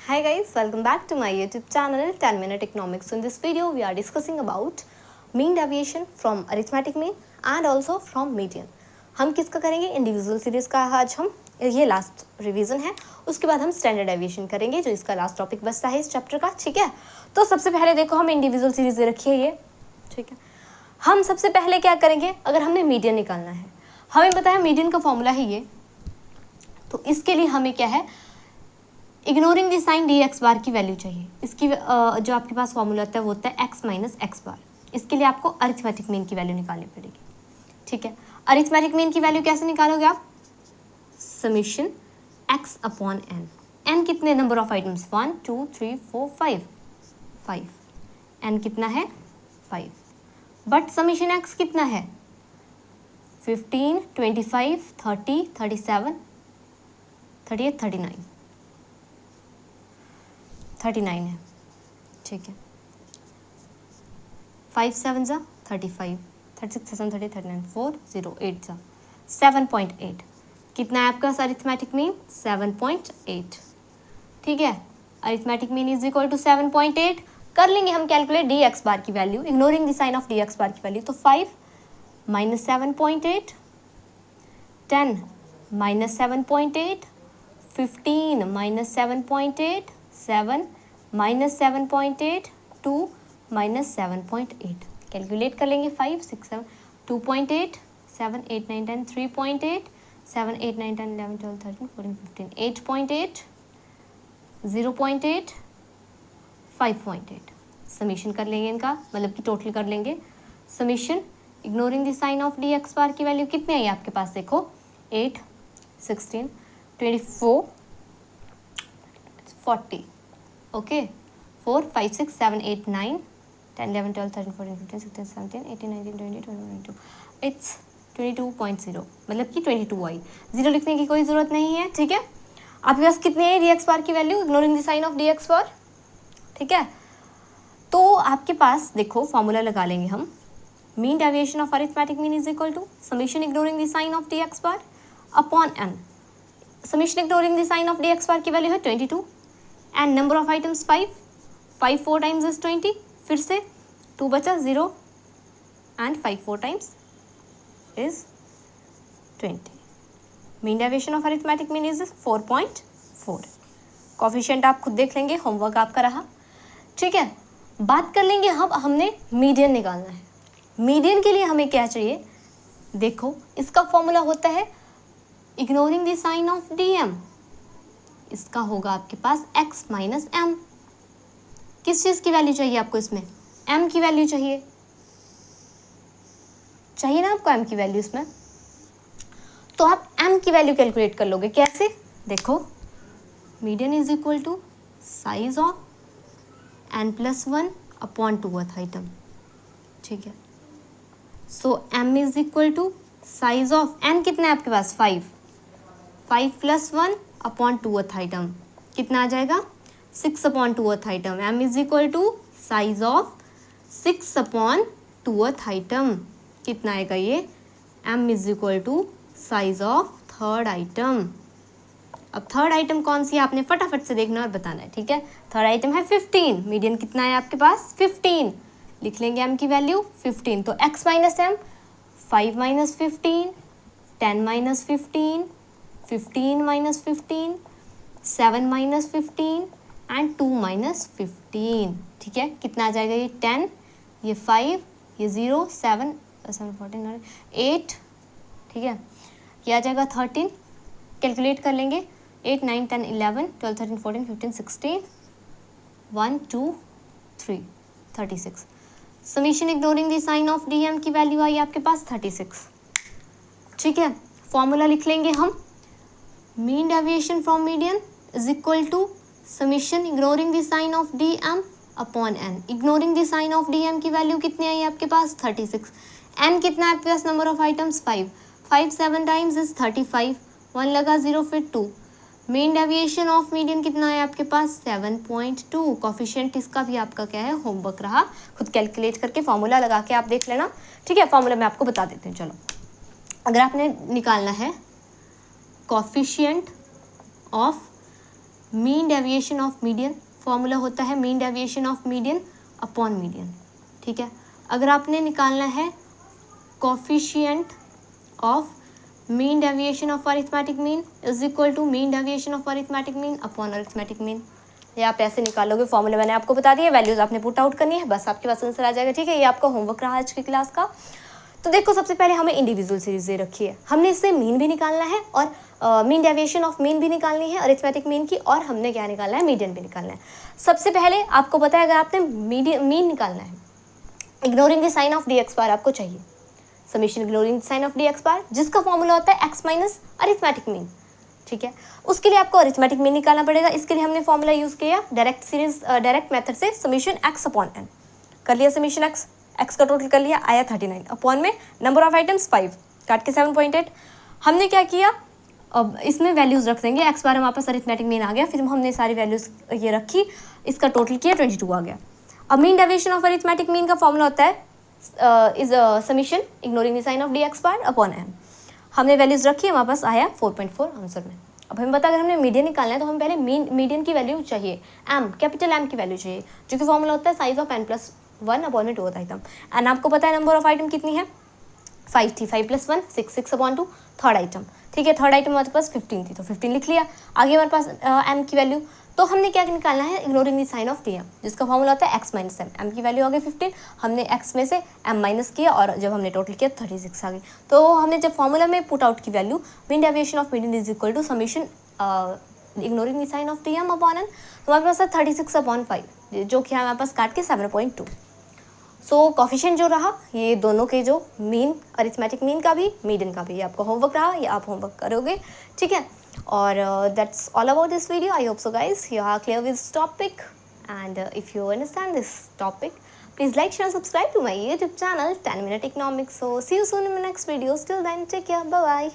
Hi guys, welcome back to my YouTube channel 10 Minute Economics. So in this video we are discussing about mean deviation from arithmetic mean and also from median. हम किसका करेंगे? Individual series का आज हम ये last revision है, उसके बाद हम स्टैंडर्ड डेविएशन करेंगे जो इसका लास्ट टॉपिक बचता है इस चैप्टर का। ठीक है, तो सबसे पहले देखो हम इंडिविजुअल सीरीज रखिए ये। ठीक है, हम सबसे पहले क्या करेंगे, अगर हमने मीडियन निकालना है, हमें पता है मीडियन का फॉर्मूला है ये, तो इसके लिए हमें क्या है, ignoring the sign D x bar की वैल्यू चाहिए। इसकी जो आपके पास फॉर्मूला होता है वो होता है एक्स माइनस एक्स बार। इसके लिए आपको अरिथमेटिक मीन की वैल्यू निकालनी पड़ेगी। ठीक है, अरिथमेटिक मीन की वैल्यू कैसे निकालोगे आप? Summation x upon n. N कितने नंबर ऑफ आइटम्स? 1 2 3 4 5। एन कितना है? 5। बट समीशन एक्स कितना है? 15 25 30 37 38 39 है। ठीक है, 5 7 जा 35, 36 7 30 39 4 0 8 जा 7.8। कितना है आपका अरिथमेटिक मीन? 7.8। ठीक है, arithmetic mean is equal to 7.8। कर लेंगे हम कैलकुलेट डी एक्स बार की value, ignoring the sign of D x bar की वैल्यू। तो 5 minus 7.8, 10 minus 7.8, 15 minus 7.8, 7 minus 7.8, 2 minus 7.8। Calculate कर लेंगे। 5 6 7 2.8, 7 8 9 10 3.8, 7 8 9 10 11 12 13 14 15 8.8, 0.8, 5.8। समीशन कर लेंगे इनका, मतलब कि टोटल कर लेंगे। Summation ignoring the sign of D x bar की वैल्यू कितनी आई आपके पास? देखो 8 16 24 40। ओके, 4 5 6 7 8 9 10 11 12 13 14 15 16 17 18 19 20 21 22। इट्स 22.0, मतलब कि 22 आई। जीरो लिखने की कोई ज़रूरत नहीं है। ठीक है, आपके पास कितने है डी एक्स बार की value ignoring the sign of D x bar? ठीक है, तो आपके पास देखो फॉर्मूला लगा लेंगे हम। Mean deviation of arithmetic mean is equal to summation ignoring the sign of D x bar upon N. Summation ignoring the sign of D x bar की value है 22 and number of items 5 4 times is 20। फिर से 2 बचा 0 and 5 4 times is 20। Mean deviation of arithmetic mean is 4.4। Coefficient आप खुद देख लेंगे, homework आपका रहा। ठीक है, बात कर लेंगे हम, हमने मीडियन निकालना है। मीडियन के लिए हमें क्या चाहिए? देखो इसका फॉर्मूला होता है ignoring the sign of D M. इसका होगा आपके पास x माइनस एम। किस चीज़ की वैल्यू चाहिए आपको? इसमें m की वैल्यू चाहिए ना आपको, m की वैल्यू इसमें। तो आप m की वैल्यू कैलकुलेट कर लोगे। कैसे? देखो median is equal to size of n+1 upon 2th item. ठीक है, so m is equal to size of n कितना है आपके पास? 5 + 1 अपॉन 2th आइटम कितना आ जाएगा? 6 upon 2th item. m is equal to size of 6 upon 2th item कितना आएगा ये? m is equal to size of 3rd item. अब 3rd आइटम कौन सी है आपने फटाफट से देखना और बताना है। ठीक है, 3rd आइटम है 15। मीडियन कितना है आपके पास? 15। लिख लेंगे m की वैल्यू 15। तो x minus M 5 minus 15, 10 minus 15, 15 minus 15, 7 minus 15 and 2 minus 15। ठीक है, कितना आ जाएगा ये? 10, ये 5, ये 0 7 14 8। ठीक है, ये आ जाएगा 13। कैलकुलेट कर लेंगे। 8 9 10 11 12 13 14 15 16 1 2 3 36। Summation ignoring the sign of D M की वैल्यू आई आपके पास 36। ठीक है, फॉर्मूला लिख लेंगे हम। Mean deviation from median is equal to summation ignoring the sign of D M upon N. Ignoring the sign of D M की वैल्यू कितनी आई आपके पास? 36। एन कितना है आपके पास? Number of items 5 7 times is 35। 1 लगा 0 फिर 2। मीन डेविएशन ऑफ मीडियन कितना है आपके पास? 7.2। कोफिशिएंट इसका भी आपका क्या है? होमवर्क रहा। खुद कैलकुलेट करके फॉर्मूला लगा के आप देख लेना। ठीक है, फॉर्मूला मैं आपको बता देती हूँ। चलो, अगर आपने निकालना है coefficient of mean deviation of median, formula होता है mean deviation of median upon median, ठीक है। अगर आपने निकालना है coefficient of mean deviation of arithmetic mean is equal to mean deviation of arithmetic mean upon arithmetic mean, ये आप ऐसे निकालोगे। फॉर्मूले मैंने आपको बता दिया, वैल्यूज आपने पुट आउट करनी है, बस आपके पास आंसर आ जाएगा, ठीक है। ये आपका होमवर्क रहा आज की क्लास का। तो देखो सबसे पहले हमें इंडिविजुअल सीरीज दे रखी है, हमने इससे मीन भी निकालना है और मीन डेविएशन ऑफ मीन भी निकालनी है अरिथमेटिक मीन की, और हमने क्या निकालना है, मीडियन भी निकालना है। सबसे पहले आपको पता है अगर आपने मीन निकालना है, ignoring the sign of D x bar आपको चाहिए, summation ignoring sign of D x bar, जिसका फॉर्मूला होता है एक्स माइनस अरिथमेटिक मीन, ठीक है। उसके लिए आपको अरिथमेटिक मीन निकालना पड़ेगा। इसके लिए हमने फॉर्मूला यूज़ किया डायरेक्ट मेथड से, समीशन एक्स अपॉन एन कर लिया, समीशन एक्स का टोटल कर लिया, आया 39 अपॉन में नंबर ऑफ आइटम्स 5 काट के 7.8। हमने क्या किया, अब इसमें वैल्यूज़ रख देंगे, एक्स बार हमारे पास अरिथमेटिक मीन आ गया, फिर हमने सारी वैल्यूज़ ये रखी, इसका टोटल किया 22 आ गया। अब mean deviation of arithmetic mean का फॉर्मूला होता है is summation ignoring the sign of D x bar upon n. हमने वैल्यूज़ रखी, हमारे पास आया 4.4 आंसर में। अब हमें पता अगर हमने मीडियन निकालना है तो हमें पहले मीडियन की वैल्यू चाहिए, एम कैपिटल एम की वैल्यू चाहिए, जो कि फॉर्मूला होता है size of n plus 1 upon में 2 आइटम। एंड आपको पता है नंबर ऑफ आइटम कितनी है, 5 थी, 5 + 1 6, 6 अपॉन 2 थर्ड आइटम, ठीक है। थर्ड आइटम हमारे पास 15 थी, तो 15 लिख लिया। आगे हमारे पास एम की वैल्यू, तो हमने क्या निकालना है, ignoring the sign of D M, जिसका फॉर्मूला होता है एक्स माइनस एम। एम की वैल्यू आ गई 15, हमने एक्स में से एम माइनस किया और जब हमने टोटल किया 36 आ गई। तो हमने जब फॉर्मूला में पुट आउट की value mean deviation of median is equal to summation ignoring the sign of D M upon N, तो हमारे पास है 36 अपॉन 5, जो कि हमारे पास काट के 7.2। सो कोफिशिएंट जो रहा ये दोनों के, जो मीन अरिथमेटिक मीन का भी मीडियन का भी, ये आपका होमवर्क रहा, ये आप होमवर्क करोगे, ठीक है। और that's all about this video. I hope so guys you are clear with this topic, and if you understand this topic please like, share, subscribe to my YouTube channel 10 Minute Economics. So see you soon in my next videos. Till then, take care, bye bye.